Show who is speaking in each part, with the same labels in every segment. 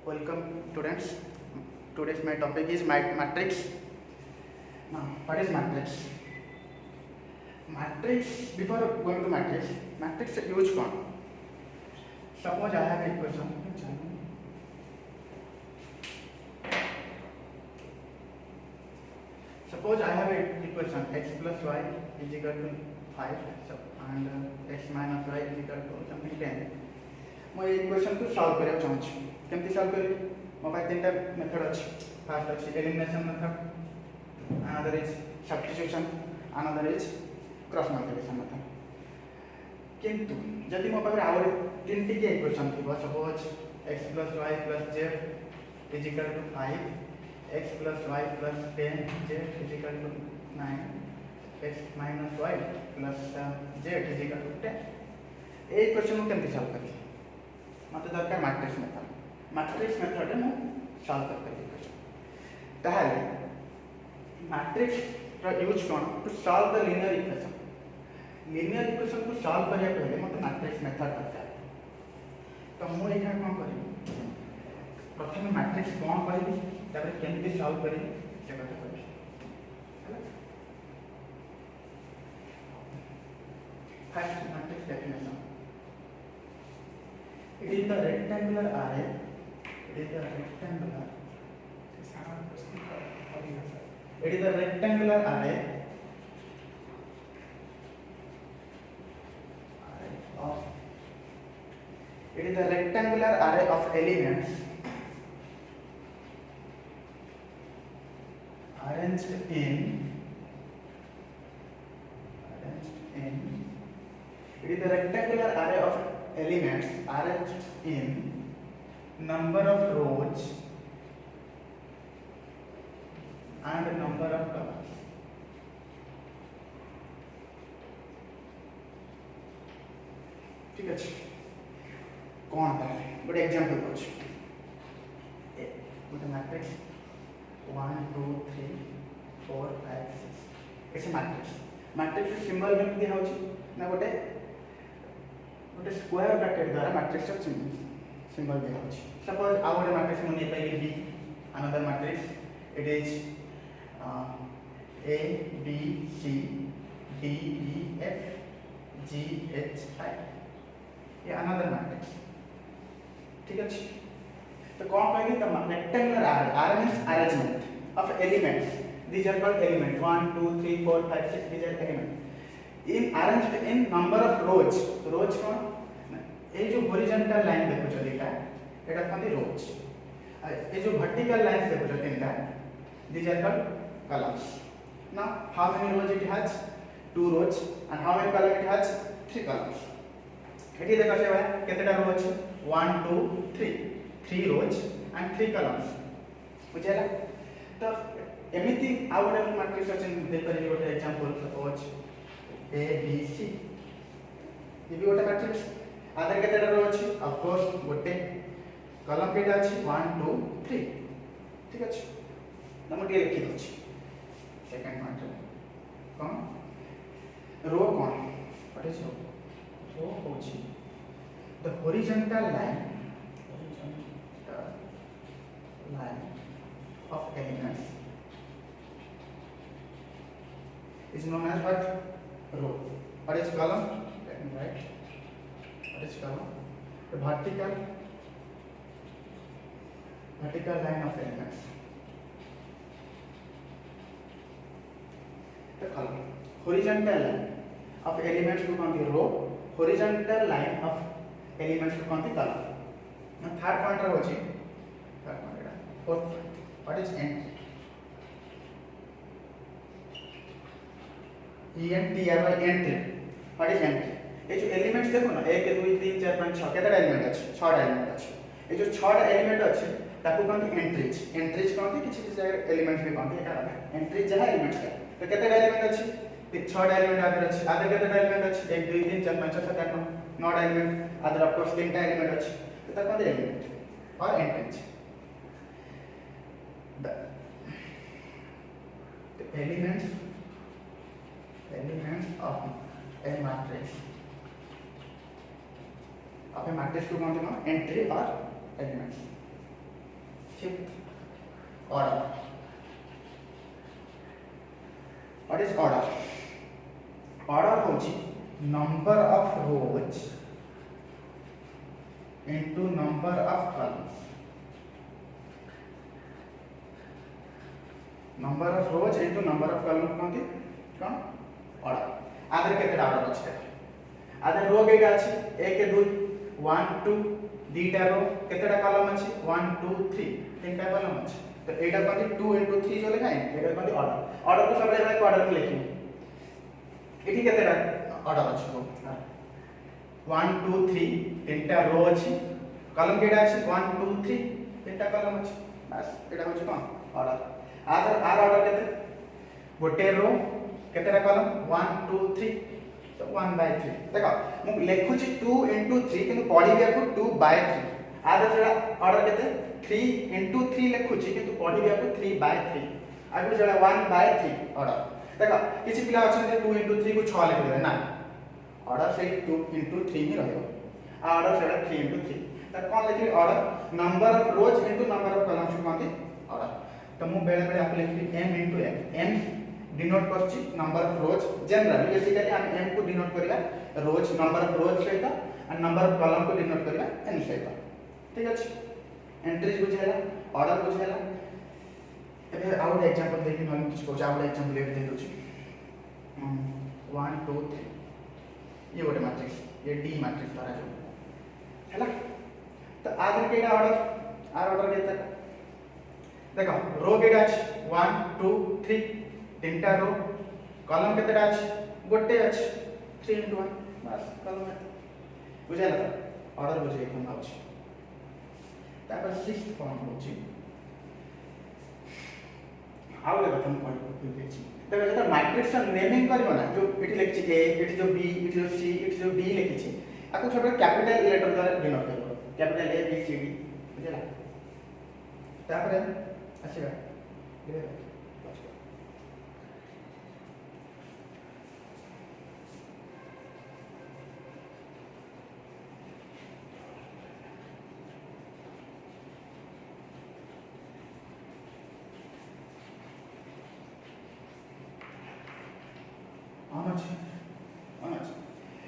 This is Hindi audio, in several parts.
Speaker 1: Welcome students. Today's my topic is matrix. Now, what is matrix? Matrix. Before going to matrix use कौन? Suppose I have equation. Suppose I have an equation x plus y is equal to 5 and x minus y is equal to something 10. मैं ये इक्वेशन को सॉल्व करने चाहूँ केमती सॉल्व करी मो पास तीन मेथड अछि फर्स्ट अछि elimination method another is substitution another is cross multiplication method किंतु जदि मो पास आउर तीन टी के इक्वेशन थिबो suppose x + y + z is equal to 5 x + y + 10 z is equal to 9 x minus y plus z is equal to 10 A equation को केमती सॉल्व करी मत दरकार मैट्रिक्स मेथड रे मैं सॉल्व कर पाई ताहले मैट्रिक्स रा यूज कोन to solve the linear equation को सॉल्व करिया पहले मत मैट्रिक्स मेथड दरकार तो मु एखा कोन करी प्रथम मैट्रिक्स कोन करी तापर केमती सॉल्व करी से कथा करी first matrix definition it is the rectangular array it is the rectangular array of elements arranged in it is the rectangular array of elements arranged in number of rows and number of columns. ठीक है कौन था गोटे एग्जांपल कुछ गोटे मैट्रिक्स 1 2 3 4 5 6 ऐसे मैट्रिक्स सिंबल में दिया होची ना गोटे स्क्वायर ब्रैकेट द्वारा मैट्रिक्स सिंबल दिया होची सपोज आ गोटे मैट्रिक्स मन पाई B another matrix it is a b c d e f g h i ये अनदर मैट्रिक्स ठीक है तो कौन कहेंगे तो rectangular are means arrangement of elements these are called element 1 2 3 4 5 6 these are element in arranged in number of rows कौन ए जो हॉरिजॉन्टल लाइन देखो जो दिखा एटा कहते रोज ए जो वर्टिकल लाइंस देखो जो तीनटा these are called columns now how many rows it has 2 rows and how many columns it has 3 columns एठी देखो से भाई केतेटा रो अछि 1 2 3 rows and 3 columns बुझेला तो एमिति आ गोटे मैट्रिक्स अछि देख करी गोटे example suppose a b c ये भी गोटे मैट्रिक्स आदर केतेटा रो अछि ऑफ कोर्स गोटे कॉलम केटा अछि 1 2 3 ठीक अछि हम टिके लिखि दछि सेकंड मैट्रिक्स कोन रो कोन व्हाट इज रो होछि the horizontal line of elements is known as what row what is column let me write what is column the vertical line of elements the column horizontal line of elements को कौन दी row horizontal line of elements को कौन दी column now third point रो अछि third point Etah fourth point what is entry entry what is entry ये जो एलिमेंट्स देखो ना 1 2 3 4 5 6 केटा एलिमेंट अछि 6 एलिमेंट अछि ये जो 6 एलिमेंट अछि ताको कहते एंट्रीज कहते किछि जगह एलिमेंट्स भी कहते एटा एंट्रीज जहा एलिमेंट्स है तो केटा एलिमेंट अछि 6 एलिमेंट आदर अछि आदर केटा एलिमेंट अछि 1 2 3 4 5 6 7 8 9 एलिमेंट आदर ऑफ कोर्स 3 एलिमेंट अछि तो ताको कहते एलिमेंट और entries the elements of a matrix आप मैट्रिक्स को कौन देना एंट्री और elements fifth order. What is order? Order होची number of rows into number of columns. Number of rows into number of columns कहते कौन order. आधर केते order अछि आधर रो केटा अछि 1 2 1 2 दीटा रो केतेटा कॉलम अछि 1 2 3 तीनटा कॉलम अछि तो एटा कहते 2 into 3 जो लिखा है एटा कहते order. order को सब एक order में लिखियो एठी केतेटा order अछि 1 2 3 तीनटा रो अछि कॉलम केटा अछि 1 2 3 तीनटा कॉलम अछि बस एटा होछि कोन order. आधर आर order केते गोटे रो केतेटा कॉलम 1 2 3 तो 1/3 देखो मु लेखु छी 2 into 3 किंतु पढिबिया को 2/3 आधर जड़ा order केते 3 into 3 लेखु छी किंतु पढिबिया को 3/3 आगु जड़ा 1/3 order. देखो किछि पिला अछन जे 2 into 3 को 6 लिखि देबे ना order से 2 into 3 ही रहयो आ order जड़ा 3 into 3 त कोन लिखि order number of rows into number of columns को कहते order. तो मु बेले बेले आप लिखि m into m m denote करछि number of rows generally basically हम m को डिनोट करिया रोज नंबर ऑफ रोज सहित और नंबर ऑफ कॉलम को डिनोट करिया n सहित ठीक अछि एंट्रीज बुझाला ऑर्डर बुझाला एबे आउट एग्जांपल देखि हम किछ को आउट एग्जांपल ले दे दोछि 1 2 3 ये गोटे मैट्रिक्स ये d मैट्रिक्स तारा जो हैला तो आगे केडा ऑर्डर आर ऑर्डर केता देखो रो केडा अछि 1 2 3 तीनटा रो कॉलम केतेटा अछि गोटे अछि 3 into 1 बस कॉलम है बुझाला तो ऑर्डर बुझे हम अछि तापर सिक्स्थ पॉइंट होछि आउ ले हम पॉइंट लिखि देखो जेता मैट्रिक्स नेमिंग करबो ना जो एठी लिखि ए एठी जो बी एठी जो सी एठी जो डी लिखि छी आको छोटा कैपिटल लेटर द्वारा डिनोट करबो capital A B C D बुझला तापर आसीबा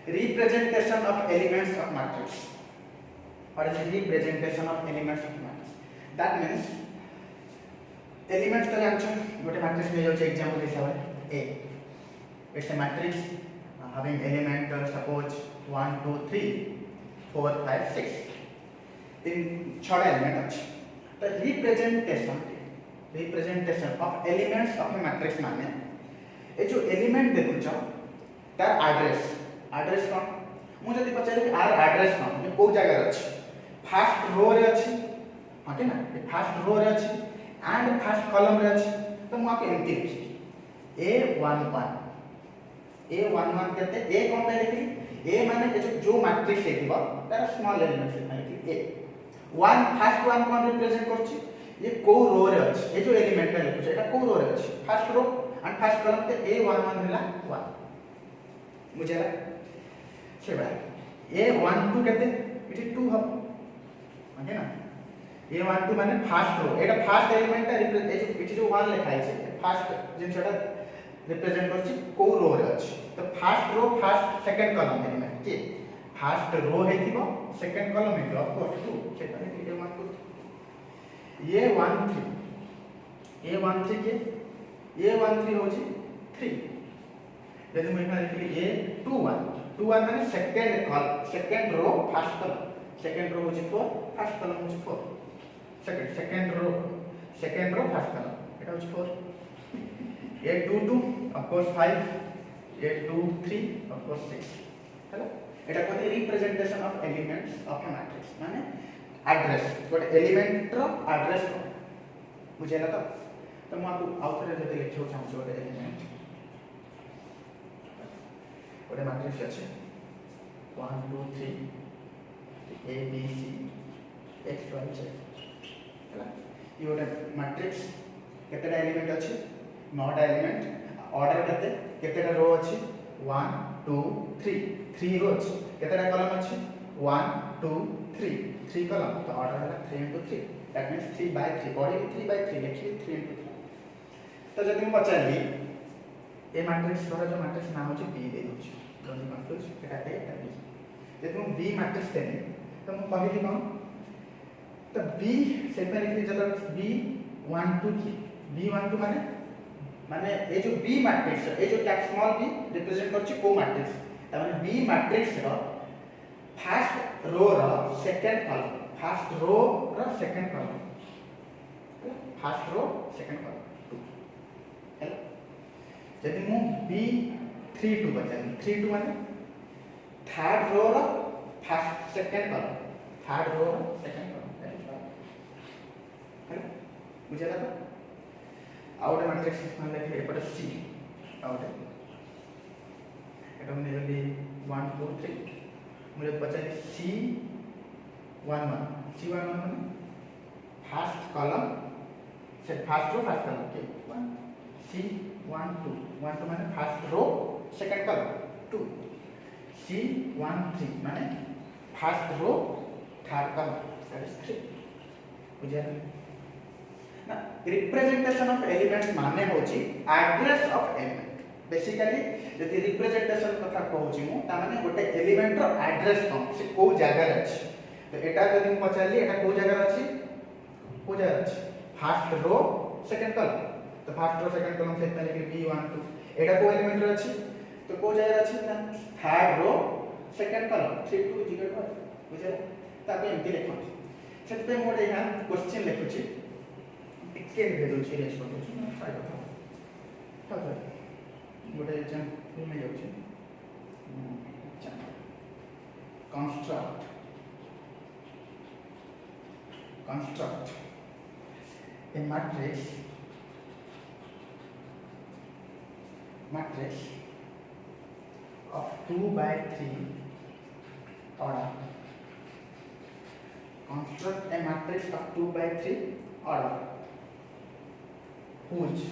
Speaker 1: representation of elements of matrix. What is representation of elements of matrix? That means elements तले आछन गोटे मैट्रिक्स में जो एग्जांपल हिसाब A it's a matrix having element suppose 1 2 3 4 5 6 in 6 element अछि तो representation of elements of a matrix माने ए जो एलिमेंट देखु छ तार एड्रेस कोन मु जदी पचारे आर एड्रेस कोन ये को जगह अछि फर्स्ट रो रे अछि हटे ना ये फर्स्ट रो रे अछि एंड फर्स्ट कॉलम रे अछि तो मु आपके एम्प्टी लिखि A11 कहते ए कोन पे लिखि ए माने जो मैट्रिक्स हेतिबा तार स्मॉल एलिमेंट लिखि ए फर्स्ट वन कोन रिप्रेजेंट करछि ये को रो रे अछि ए जो एलिमेंट लिखु छ एटा को रो रे अछि first row and first column te A11 hila 1 बुझेला सेबा A12 कहते इट 2 हम ओके ना A12 माने फर्स्ट रो एटा फर्स्ट एलिमेंट ता रिप्रेजेंट इट जो 1 लिखा है फर्स्ट जिनसटा रिप्रेजेंट करछि को रो रे अछि तो first row first second column element के फर्स्ट रो हेतिबो सेकंड कॉलम हेतिबो ऑफ कोर्स 2 सेटा A12 ये 13 के A13 होची 3 यदि मैं इतना लिखली A21 माने second row first column second row होची 4 फर्स्ट कॉलम होची 4 सेकंड रो फर्स्ट कॉलम एटा होची 4 A22 of course 5 A23 of course 6 हैला एटा कहते representation of elements of a matrix माने एड्रेस गोटे एलिमेंट रो एड्रेस बुझेला तो मैं आपको आउटरे जते लिखो चाहूँ गोटे एलिमेंट गोटे मैट्रिक्स अछि 1 2 3 A B C X Y Z हैला ई गोटे मैट्रिक्स केतेटा एलिमेंट अछि 9टा एलिमेंट ऑर्डर केतेटा रो अछि 1 2 3 रो अछि केतेटा कॉलम अछि 1 2 3 3 कॉलम तो ऑर्डर है 3 into 3 दैट मींस 3 by 3 पढ़ी 3 by 3 लिखी 3 into 3 तो जब मैं पचाली ए मैट्रिक्स द्वारा जो मैट्रिक्स ना हो बी दे दो don't confuse Etah A Etah B जब मैं बी मैट्रिक्स देनी तो मैं कहली कौन तो बी से पे लिखली जब बी 1 2 की बी 1 2 माने ए जो बी मैट्रिक्स ए जो कैप स्मॉल बी रिप्रेजेंट करछि को मैट्रिक्स त माने B matrix row first row row second column first row row second column first row second column 2 हेलो जदि मु बी 3 2 बचानी 3 2 माने third row row first second column third row row second column हेलो बुझला तो आउट मैट्रिक्स मान लेके एपटे सी आउट एटा माने जल्दी 1 2 3 मुझे पचास सी 1 1 सी 1 1 माने फर्स्ट कॉलम से फर्स्ट रो फर्स्ट कॉलम के 1 सी 1 2 1 2 माने first row second column 2 C 1 3 माने first row third column that is 3 बुझा ना रिप्रेजेंटेशन ऑफ एलिमेंट्स माने होची एड्रेस ऑफ एलिमेंट बेसिकली जति रिप्रेजेंटेशन कथा कहूची मु ता माने गोटे एलिमेंट रो एड्रेस कोन से को जगह अछि तो एटा जदि पचारली एटा को जगह अछि को जगह अछि फर्स्ट रो सेकंड कॉलम तो फर्स्ट रो सेकंड कॉलम से पहले कि b1 2 एटा को एलिमेंट रो अछि तो को जगह अछि ना थर्ड रो सेकंड कॉलम 3 2 0 बुझे ताके एमती लिखो सेत पे मोडे यहां क्वेश्चन लिखुची टिके दे दो छी रेस कर दो ट्राई करो हां गोटे एग्जांपल में जाउची construct a matrix of 2 by 3 order construct a matrix of 2 by 3 order whose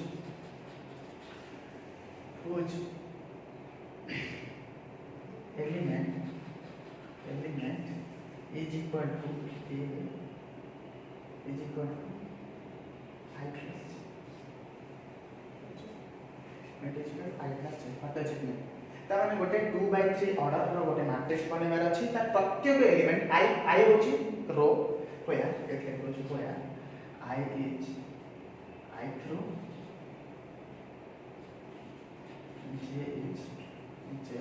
Speaker 1: element is equal to a is equal to I plus it is equal I plus what does it mean ता माने गोटे 2 by 3 ऑर्डर रो गोटे मैट्रिक्स बनेबार अछि ता प्रत्येक एलिमेंट I होची रो होया एके होची होया I is I through J is J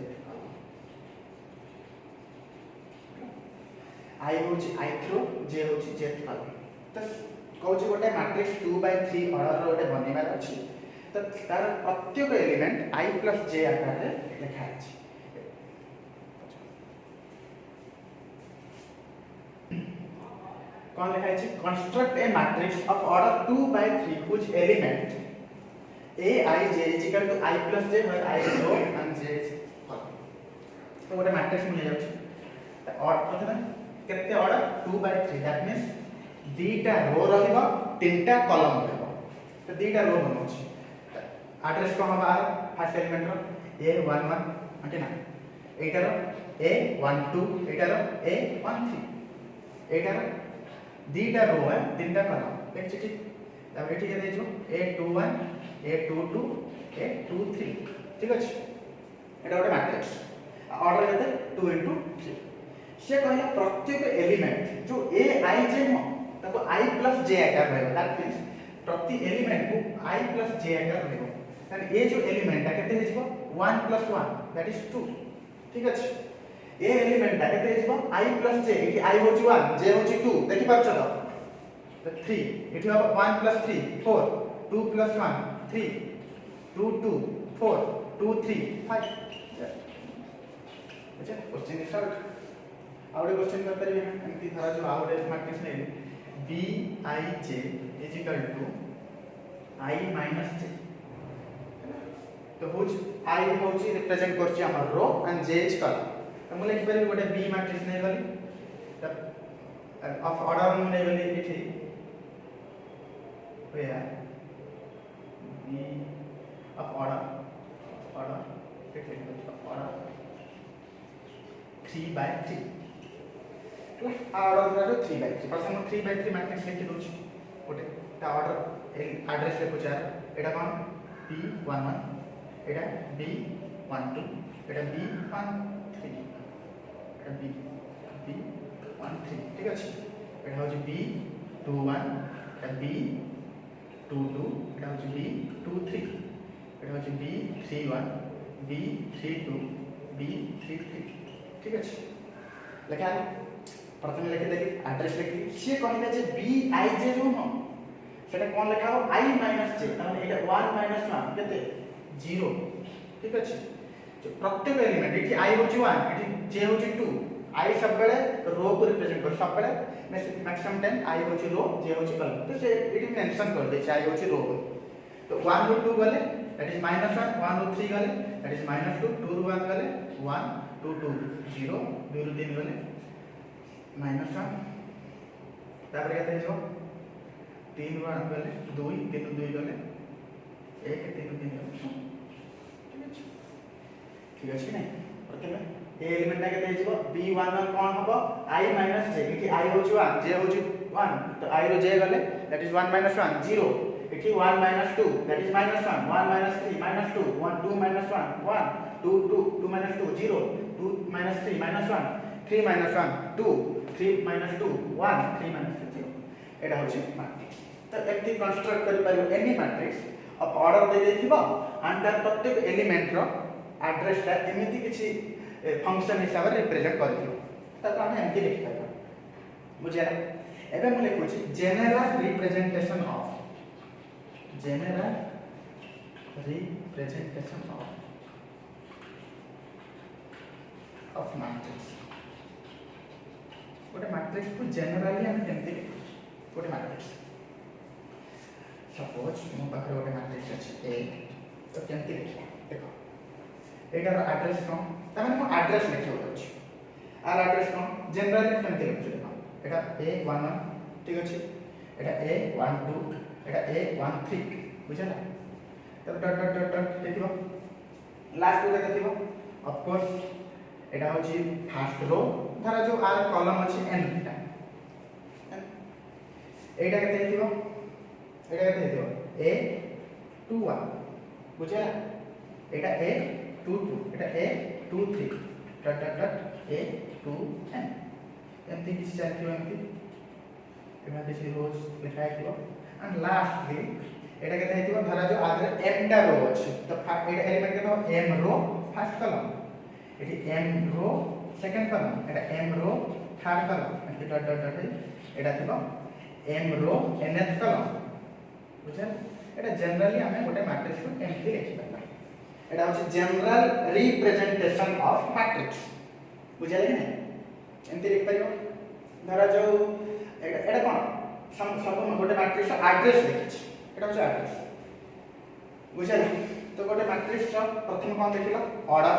Speaker 1: I होची I through J होची J कॉलम तो कहूची गोटे मैट्रिक्स 2 by 3 ऑर्डर रो गोटे बनेबार अछि तो तार प्रत्येक एलिमेंट I plus J आकार रे लिखा अछि कौन लिखा अछि construct A matrix of order 2 by 3 whose element A I J is equal to I plus J where I is row and J is column तो गोटे मैट्रिक्स मिल जाउछि और प्रथम केते ऑर्डर 2 by 3 दैट मींस दीटा रो रहबा तीनटा कॉलम रहबा तो दीटा रो बनउछि एड्रेस को हम फर्स्ट एलिमेंट रो A11 अंटे ना एटा रो A12 एटा रो A13 एटा रो दीटा रो है तीनटा कॉलम देख छी तब एठी के देजो A21 A22 A23 ठीक अछि एटा गोटे मैट्रिक्स ऑर्डर केते 2 into 3 से कहला प्रत्येक एलिमेंट जो A I J हो ताको I plus J आकार रहबा दैट मींस प्रति एलिमेंट को I plus J आकार रहबो तान ए जो एलिमेंट ता केते हेजिबो 1 plus 1 दैट इज 2 ठीक अछि ए एलिमेंट ता केते हेजिबो I plus J एठी I होची 1 J होची 2 देखि पारछो तो 3 एठी हो 1 plus 3 4 2 plus 1 3 2 2 4 2 3 5 अच्छा क्वेश्चन स्टार्ट आउटे क्वेश्चन कर परिबे एमती धरा जो आउटे मैट्रिक्स नै B I J is equal to I minus J तो which I होची रिप्रेजेंट करची हमर row and J is column तो हम लिख परिबे गोटे B मैट्रिक्स नै गली तब ऑफ ऑर्डर में नै गली एठी होया B of order एठी ऑर्डर 3 by 3 ऑर्डर जो 3/3 प्रथम 3/3 मैट्रिक्स लिखि दोछ गोटे ता ऑर्डर एड्रेस लिखु चार एटा कोन B11 एटा B12 एटा B13 एटा B13 ठीक अछि एटा हो B21 एटा B22 एटा हो B23 एटा हो B31 B32 B33 ठीक अछि लेखा प्रथम लिखि देखि एड्रेस लिखि से कहले जे BI जे जो न सेटा कोन लिखा हो I - j तने एटा 1 - 1 केते 0 ठीक अछि जो प्रत्येक एलिमेंट एठी I होची 1 एठी j होची 2 I सब बेले रो को रिप्रेजेंट कर सब बेले मैक्सिमम टाइम I होची रो j होची कॉलम तो से एठी मेंशन कर दे I होची रो तो 1 रो 2 गले दैट इज -1 1 रो 3 गले दैट इज -2 2 रो 1 गले 1 2 2 0 2 रो 3 गले -1 तापर केते जो 3 रो 1 गले 2 3 2 गले 1 3 3 गले ठीक अछि नै प्रथमे ए एलिमेंट केते हिजबो B11 कोन हबो I - j एठी I होची 1 j होची 1 तो I रो j गले दैट इज 1 - 1 0 एठी 1 - 2 दैट इज -1 1 - 3 -2 1 2 - 1 1 2 2 2 - 2 0 2 - 3 -1 3 - 1 2 3 - 2 1 3 - 0 एटा होची मैट्रिक्स तो एमती कंस्ट्रक्ट करि पारियो एनी मैट्रिक्स अब ऑर्डर दे देथिबा एंड दैट प्रत्येक एलिमेंट रो एड्रेस ता एमिति किछि फंक्शन हिसाब रे रिप्रेजेंट करियो त हम एमती लिखि पारियो बुझिया एबे हम लिखुछि जनरल रिप्रेजेंटेशन ऑफ मैट्रिक्स गोटे मैट्रिक्स को जनरली हम केमती गोटे मैट्रिक्स सपोज मो पाखरे गोटे मैट्रिक्स अछि A तो केमती लिखो देखो एटार एड्रेस कोन तमे मो एड्रेस लिखियो अछि आर एड्रेस कोन जनरली केमती लिखो देखो एटा A11 ठीक अछि एटा A12 एटा A13 बुझला तब डॉट डॉट डॉट डॉट देखिबो लास्ट को देखिबो ऑफ कोर्स एटा होची फर्स्ट रो धरा जो आर कॉलम अछि n एटा केते हेतिबो एटा केते हेतिबो A21 बुझला एटा A22 एटा A23 dot dot dot A2n एमती किछि चाहतिबो एमती एमा किछि रोज लिखा हेतिबो एंड लास्टली एटा केते हेतिबो धरा जो आदरे m टा रो अछि तो एटा एलिमेंट केतो m रो फर्स्ट कॉलम एटी m रो सेकंड कॉलम एटा m रो थर्ड कॉलम एटी डॉट डॉट डॉट एटा थिबो m रो nth कॉलम बुझा एटा जनरली हमें गोटे मैट्रिक्स को एमती लिखि पाबा एटा होछि जनरल रिप्रेजेंटेशन ऑफ मैट्रिक्स बुझा ले नै एमती लिखि पारियो धरा जो एटा कोन सब गोटे मैट्रिक्स एड्रेस लिखिछ एटा होछि एड्रेस बुझा तो गोटे मैट्रिक्स प्रथम कोन देखिलो ऑर्डर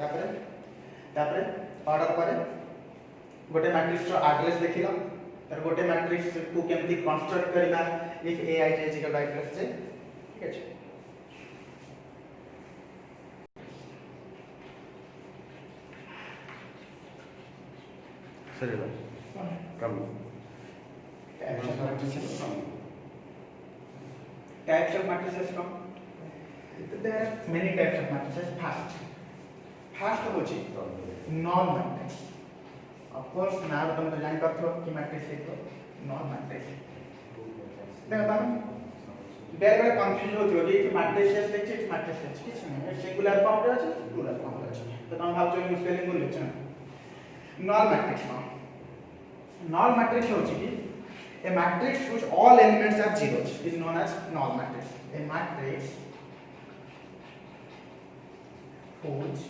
Speaker 1: तापरे ऑर्डर पर गोटे मैट्रिक्स रो एड्रेस देखिलो तर गोटे मैट्रिक्स को केमती कंस्ट्रक्ट करबा if ai is equal to address से ठीक अछि
Speaker 2: sir come
Speaker 1: types of matrices come there are many types of matrices first होची नॉन मैट्रिक्स ऑफ कोर्स ना तुम तो जान करथो कि मैट्रिक्स है तो नॉन मैट्रिक्स देखो तुम बेर कंफ्यूज होथियो कि मैट्रिक्स लिखछि मैट्रिक्स लिखछि किछ नहीं सिंगुलर फॉर्म रे अछि प्लूरल फॉर्म रे अछि तो तुम भाबछो कि स्पेलिंग को लिखछ नॉन मैट्रिक्स होची कि a matrix whose all elements are zeros is known as null matrix a matrix whose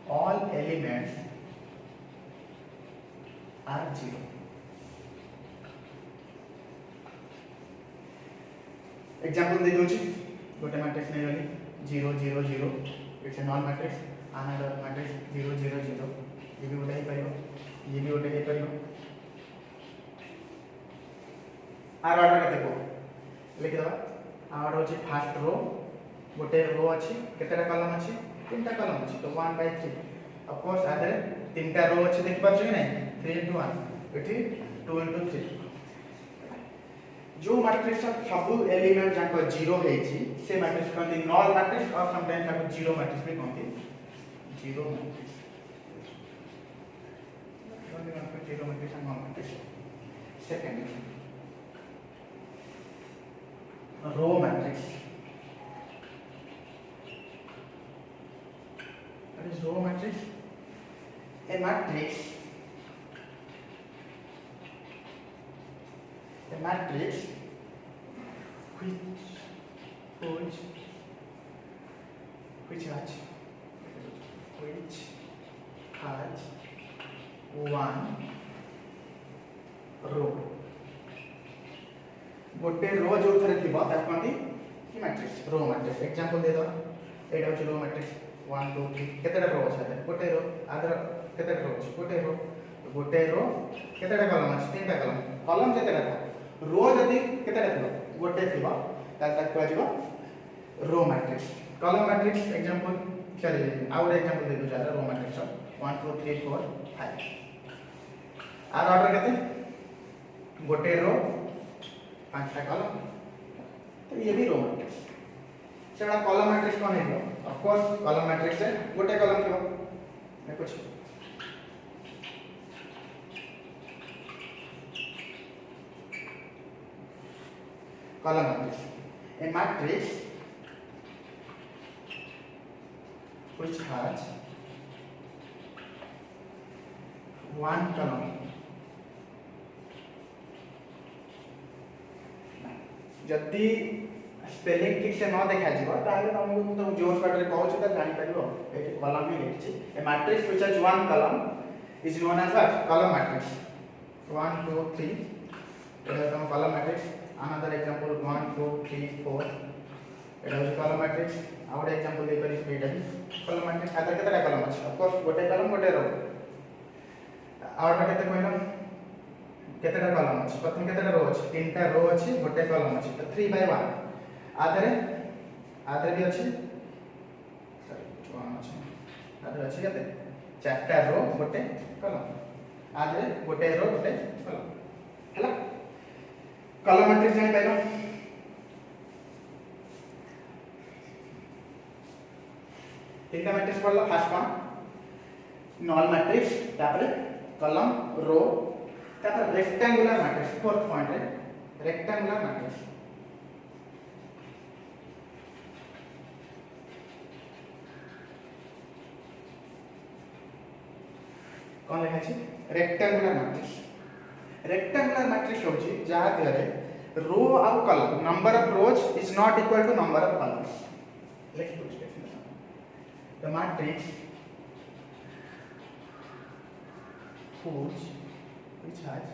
Speaker 1: all elements are zero example दे दोछि गोटे मैट्रिक्स नै गली 0 0 0 it's a null matrix another matrix 0 0 0 ये भी गोटे ही परियो ये भी गोटे ही परियो आर ऑर्डर केते को लिख दबा आर होची फर्स्ट रो गोटे रो अछि केतेटा कॉलम अछि तीनटा कॉलम अछि तो 1/3 ऑफ कोर्स आदरे तीनटा रो अछि देखि पाछो कि नै 3 into 1 एठी 2 into 3 जो मैट्रिक्स सब एलिमेंट जाको 0 हेची से मैट्रिक्स कहते नल मैट्रिक्स और समटाइम्स जाको 0 मैट्रिक्स भी कहते 0 matrix only one point 0 matrix and non matrix second row matrix what is row matrix a matrix which has one row गोटे रो जो थरे थिबा ता कोंती की मैट्रिक्स रो मैट्रिक्स एग्जांपल दे दो एटा होची रो मैट्रिक्स 1 2 3 केतेटा रो अछि गोटे रो आदर केतेटा रो अछि गोटे रो केतेटा कॉलम अछि तीनटा कॉलम केतेटा था रो जदी केतेटा थिबा गोटे थिबा तार तक को जिवो row matrix column matrix example चले आउर एग्जांपल दे दो जा रो मैट्रिक्स 1 2 3 4 5 आर ऑर्डर केते गोटे रो पांचटा कॉलम तो ये भी रो मैट्रिक्स सेडा कॉलम मैट्रिक्स कोन है ऑफ कोर्स कॉलम मैट्रिक्स है गोटे कॉलम क्यों मैं कुछ column matrix a matrix which has one column जदी स्पेलिंग ठीक से न देखा जीवा ताले तुमको तो जोन पार्ट रे कहू छ त जानि परिबो एठी कॉलम भी लिखछि a matrix which has one column is known as what column matrix 1 2 3 एटा हम कॉलम मैट्रिक्स another example 1 2 3 4 एटा है कॉलम मैट्रिक्स आउट एग्जांपल दे करी एटा कॉलम मैट्रिक्स आदर केतेटा कॉलम अछि ऑफ कोर्स गोटे कॉलम गोटे रो आउट केते कहलो केतेटा कॉलम अछि प्रथम केतेटा रो अछि तीनटा रो अछि गोटे कॉलम अछि तो 3 by 1 आदर भी अछि सॉरी 1 अछि आदर अछि केते चारटा रो गोटे कॉलम आदर गोटे रो गोटे कॉलम हला कॉलम मैट्रिक्स जानि पाइलो तीनटा मैट्रिक्स पढ़ला फर्स्ट वन नल मैट्रिक्स तापर कॉलम रो तापर रेक्टेंगुलर मैट्रिक्स फोर्थ पॉइंट रे रेक्टेंगुलर मैट्रिक्स कौन लिखा छी रेक्टेंगुलर मैट्रिक्स होची जहा देरे रो और column number of rows is not equal to number of columns let's put definition the matrix which has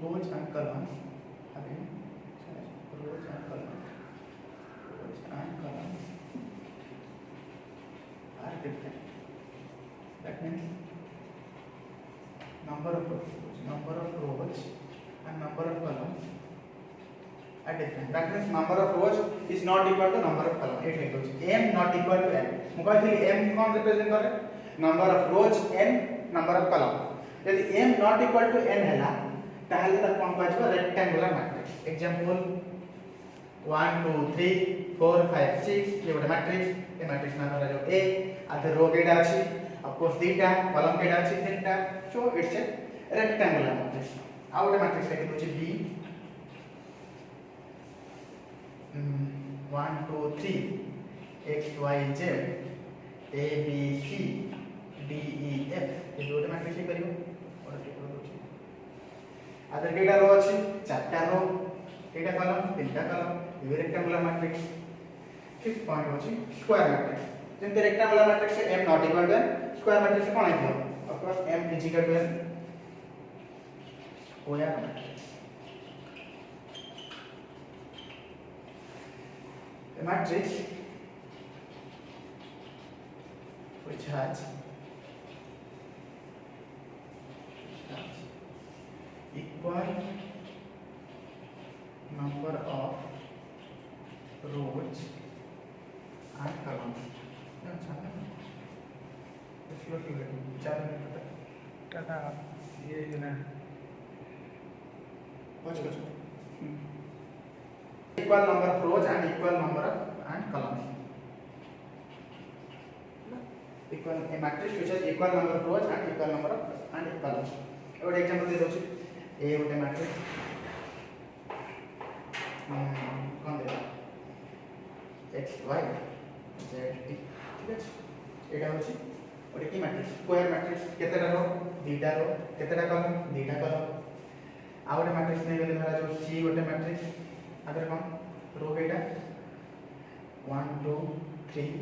Speaker 1: rows and columns having rows and columns are different. That means number of rows and number of columns are different. That means number of rows is not equal to number of columns. It equals m not equal to n. मुझे कहते m कौन रिप्रेजेंट करे number of rows n number of columns. यदि m not equal to n हैला ताहले तक कौन कहजबो रेक्टेंगुलर मैट्रिक्स एग्जांपल 1 2 3 4 5 6 ये बड़ा मैट्रिक्स ए मैट्रिक्स ना जो a आधे रो केडा अछि ऑफ कोर्स दीटा कॉलम केडा अछि तीनटा so it's a rectangular matrix out matrix के दोछि b 1 2 3 x y z a b c d e f ये दो मैट्रिक्स ही करियो और टिकल दोछि आधे केडा रो अछि चारटा रो केडा कॉलम तीनटा कॉलम ये रेक्टेंगुलर मैट्रिक्स फिफ्थ पॉइंट होछि स्क्वायर मैट्रिक्स जेंते रेक्टेंगुलर मैट्रिक्स से m not equal to n square matrix से कोन आइबो of course m is equal to n square matrix a matrix which has equal number of rows and columns.
Speaker 2: Tata ये ना
Speaker 1: equal number of rows and equal number of and columns. Equal a matrix which has equal number of rows and equal number of and columns. एक एग्जांपल दे दोछि ए गोटे मैट्रिक्स कोन देला x y z t ठीक अछि एटा होछि ओटे की मैट्रिक्स स्क्वायर मैट्रिक्स केतेटा रो दीटा रो केतेटा कॉलम दीटा कॉलम आ गोटे मैट्रिक्स नै गेले धरा जो c गोटे मैट्रिक्स आदर कोन रो केटा 1 2 3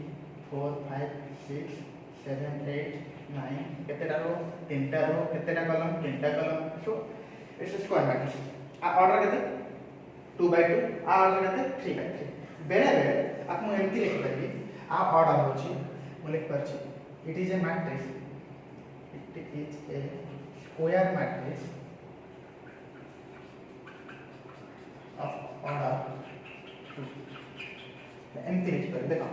Speaker 1: 4 5 6 7 8 9 केतेटा रो तीनटा रो केतेटा कॉलम तीनटा column so it's a square matrix आ ऑर्डर केते 2 by 2 आ ऑर्डर केते 3 by 3 बेले बेले आप मु एमती लिख परबी आ ऑर्डर होची मु लिख परची it is a matrix square matrix of order 2 एमती लिख पर देखो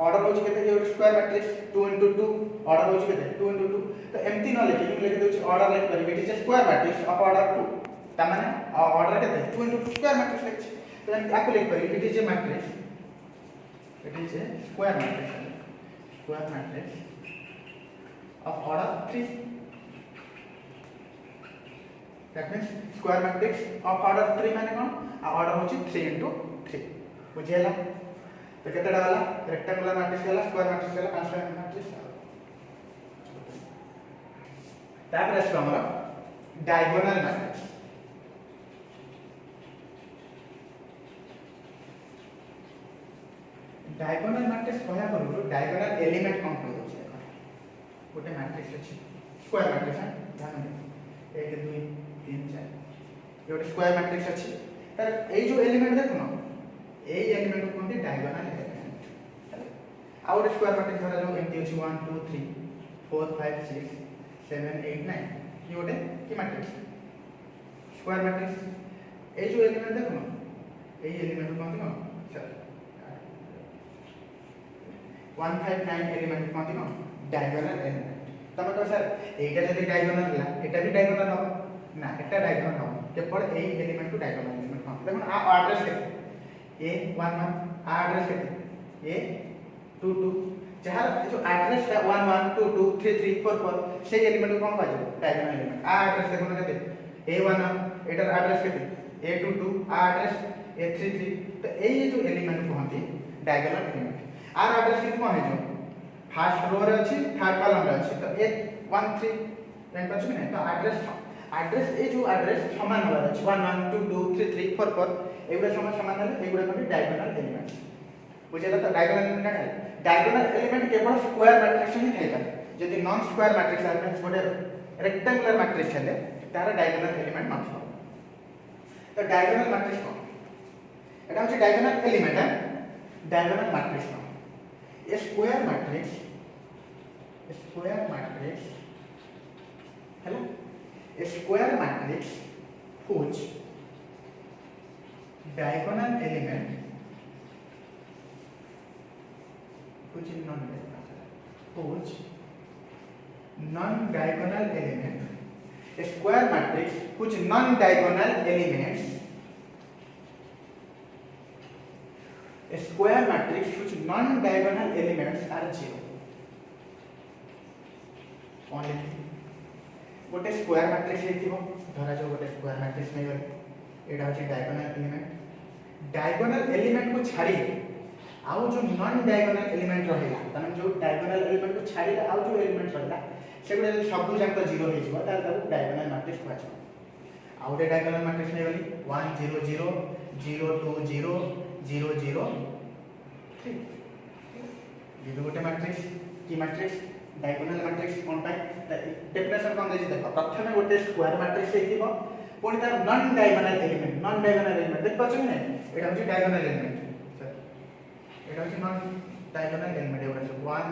Speaker 1: ऑर्डर होची केते ये स्क्वायर मैट्रिक्स 2 into 2 ऑर्डर होची केते 2 into 2 तो एमती न लिखि कि लिख देउची ऑर्डर लिख पर it is a square matrix of order 2 त माने ऑर्डर केते 2 into 2 स्क्वायर मैट्रिक्स लिख तो आको लिख पर it is a matrix it is a square matrix of order 3 that means square matrix of order 3 माने कोन आ ऑर्डर होची 3 into 3 बुझियला तो केतेडा वाला रेक्टेंगुलर मैट्रिक्स वाला स्क्वायर मैट्रिक्स वाला ट्रांसफॉर्म मैट्रिक्स तापर आसो हमर डायगोनल मैट्रिक्स डायगोनल मैट्रिक्स कहया करू डायगोनल एलिमेंट कोन होय छै गोटे मैट्रिक्स अछि स्क्वायर मैट्रिक्स है ध्यान दे 1 2 3 4 ये गोटे स्क्वायर मैट्रिक्स अछि तर ए जो एलिमेंट देखो न ए एलिमेंट को कोनते डायगोनल एलिमेंट आ गोटे स्क्वायर मैट्रिक्स धरा जो एमटी अछि 1 2 3 4 5 6 7 8 9 ये गोटे की मैट्रिक्स स्क्वायर मैट्रिक्स ए जो एलिमेंट देखो न ए एलिमेंट को कोनते न चल 1 5 9 एलिमेंट को कोनते न डायगोनल एलिमेंट तमे तो सर एटा जदी डायगोनल ला एटा भी डायगोनल हो ना एटा डायगोनल हो केवल ए एलिमेंट को डायगोनल एलिमेंट हो देखो आ एड्रेस केते ए 1 1 आ एड्रेस केते ए 2 2 जहां जो एड्रेस 1 1 2 2 3 3 4 4 से एलिमेंट को कोन पाजो डायगोनल एलिमेंट आ एड्रेस देखो ना केते ए 1 1 एटा एड्रेस केते ए 2 2 आ एड्रेस ए 3 3 तो ए जो एलिमेंट को होती डायगोनल एलिमेंट आर एड्रेस केते कोन है जो फर्स्ट रो रे अछि थर्ड कॉलम रे अछि तो 1 1 3 जान पछ कि नै तो एड्रेस ए जो एड्रेस समान होबार अछि 1 1 2 2 3 3 4 4 एगुडा समान हेले एगुडा कोन डायगोनल एलिमेंट बुझेला तो डायगोनल एलिमेंट है डायगोनल एलिमेंट केवल स्क्वायर मैट्रिक्स ही थाइ पारे जदि नॉन स्क्वायर मैट्रिक्स है गोटे रेक्टेंगुलर मैट्रिक्स हेले तार डायगोनल एलिमेंट नथो तो डायगोनल मैट्रिक्स कोन एटा होछि डायगोनल एलिमेंट है diagonal matrix A square matrix hello a square matrix whose diagonal element whose non-diagonal element a square matrix whose non-diagonal elements a square matrix whose non-diagonal elements are 0 only गोटे स्क्वायर मैट्रिक्स हेतिबो धरा जो गोटे स्क्वायर मैट्रिक्स नै गले एटा होची डायगोनल एलिमेंट को छाड़ी आउ जो नॉन डायगोनल एलिमेंट रहिला तने जो डायगोनल एलिमेंट को छाड़ी आउ जो एलिमेंट रहिला सेगुडा सब जांक 0 हे जिवो तार ताको डायगोनल मैट्रिक्स कहै आउ गोटे डायगोनल मैट्रिक्स नै गली 1 0 0 0 2 0 0 0 3 ये भी गोटे मैट्रिक्स की मैट्रिक्स डायगोनल मैट्रिक्स कोन पाए डेफिनेशन कोन देछि देखो प्रथमे गोटे स्क्वायर मैट्रिक्स हेतिबो पुनी तार नॉन डायगोनल एलिमेंट देख पाछो कि नै एटा होछि डायगोनल एलिमेंट सर एटा होछि नॉन डायगोनल एलिमेंट एवरा 1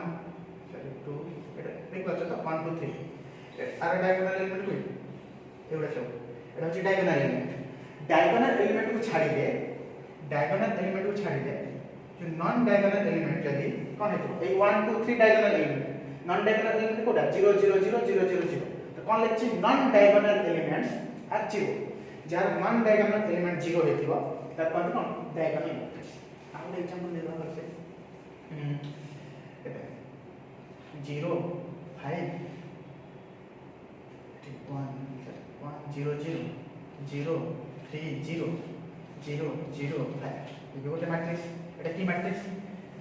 Speaker 1: सॉरी 2 एटा देख पाछो तो 1 2 3 आर डायगोनल एलिमेंट कोइ एवरा सब एटा होछि डायगोनल एलिमेंट को छाड़ी दे जो नॉन डायगोनल एलिमेंट जदी कोन हेतो ए 1 2 3 diagonal element non diagonal element कोडा 0 0 0 0 0 0 तो तो कौन लिखछि नॉन डायगोनल एलिमेंट्स आर 0 जार नॉन डायगोनल एलिमेंट 0 हेतिबो त कोन कोन डायगोनल मैट्रिक्स आउ एग्जांपल देबा करसे 0 5 1 0 0 0 3 0 0 0 5 ये गोटे मैट्रिक्स एटा की मैट्रिक्स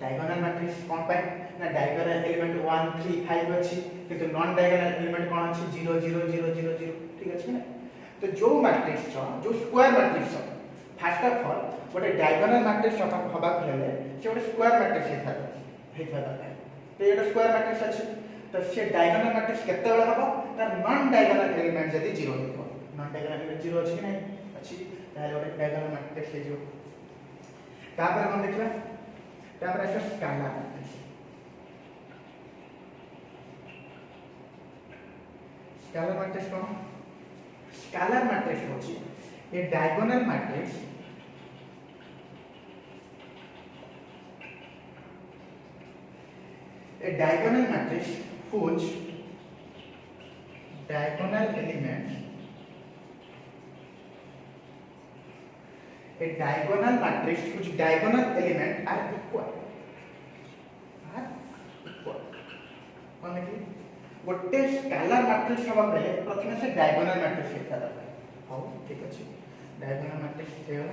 Speaker 1: डायगोनल मैट्रिक्स कोन पाए ना डायगोनल एलिमेंट 1 3 5 अछि किंतु नॉन डायगोनल एलिमेंट कोन अछि 0 0 0 0 0 ठीक अछि ना तो जो मैट्रिक्स छ जो स्क्वायर मैट्रिक्स छ फर्स्ट ऑफ ऑल गोटे डायगोनल मैट्रिक्स हबा हेले से गोटे स्क्वायर मैट्रिक्स हेता तो ये स्क्वायर मैट्रिक्स अछि तो से डायगोनल मैट्रिक्स केते बेला हबो तार नॉन डायगोनल एलिमेंट जदी 0 हेतो नॉन डायगोनल एलिमेंट 0 अछि कि नै अछि ताले गोटे डायगोनल मैट्रिक्स हे जो तापर हम देखला तापर আছে স্কেলার मैट्रिक्स स्केलार मैट्रिक्स कोन स्केलार मैट्रिक्स होची a diagonal matrix a diagonal matrix whose diagonal elements a diagonal matrix whose diagonal element are equal कौन है गोटे स्केलर मैट्रिक्स हवा पहले प्रथम से डायगोनल मैट्रिक्स लिखा दरकार हां ठीक अछि डायगोनल मैट्रिक्स हेला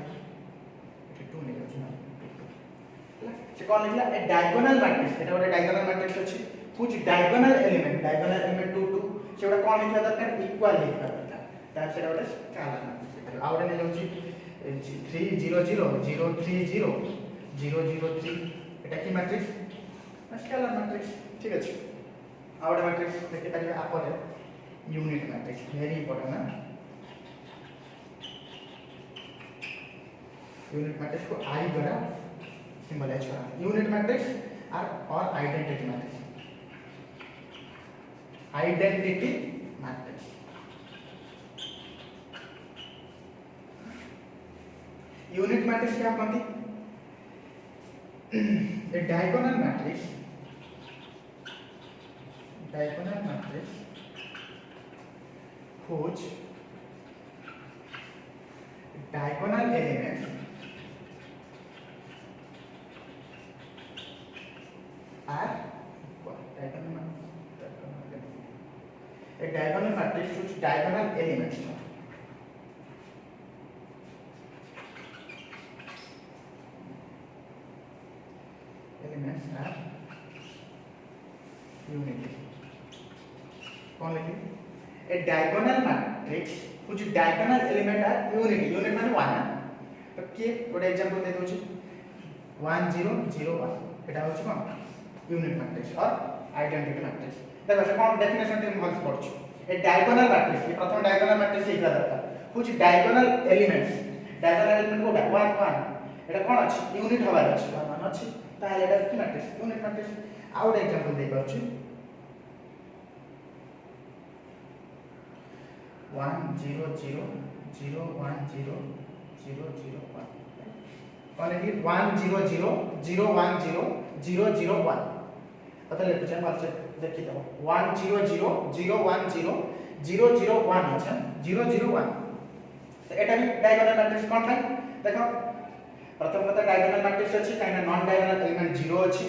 Speaker 1: 2 नहीं अछि ना से कौन लिखला ए डायगोनल मैट्रिक्स एटा गोटे डायगोनल मैट्रिक्स अछि कुछ डायगोनल एलिमेंट 2 2 सेटा कौन लिखा दरकार इक्वल लिखा दरकार तार सेटा गोटे स्केलर मैट्रिक्स आ गोटे नै होछि 3 0 0 0 3 0 0 0 3 एटा की मैट्रिक्स स्केलर मैट्रिक्स ठीक अछि आ गोटे मैट्रिक्स देखि परिबे आपरे यूनिट मैट्रिक्स वेरी इंपोर्टेंट ना यूनिट मैट्रिक्स को आई द्वारा सिंबलाइज करा यूनिट मैट्रिक्स और आइडेंटिटी मैट्रिक्स यूनिट मैट्रिक्स क्या कहती a diagonal matrix whose diagonal element are equal a diagonal matrix whose diagonal elements are unity कौन लिखे a diagonal matrix whose diagonal element are unity unit माने 1 तो के गोटे एग्जांपल दे दोछि 1 0 0 1 एटा होछि कोन यूनिट मैट्रिक्स और आइडेंटिटी मैट्रिक्स देखो से कोन डेफिनेशन टे हम पढछु ए डायगोनल मैट्रिक्स ये प्रथम डायगोनल मैट्रिक्स लिखा दरकार whose diagonal एलिमेंट को 1 1 एटा कोन अछि यूनिट हबार अछि मान अछि ताले एटा की मैट्रिक्स यूनिट मैट्रिक्स आउट एग्जांपल दे परछु 1 0 0 0 1 0 0 0 1 कौन है 1 0 0 0 1 0 0 0 1 पता ले पूछा बात से देखि दो 1 0 0 0 1 0 0 0 1 अच्छा 0 0 1 तो एटा भी डायगोनल मैट्रिक्स कौन है देखो प्रथम कथा डायगोनल मैट्रिक्स अछि काइना नॉन डायगोनल एलिमेंट 0 अछि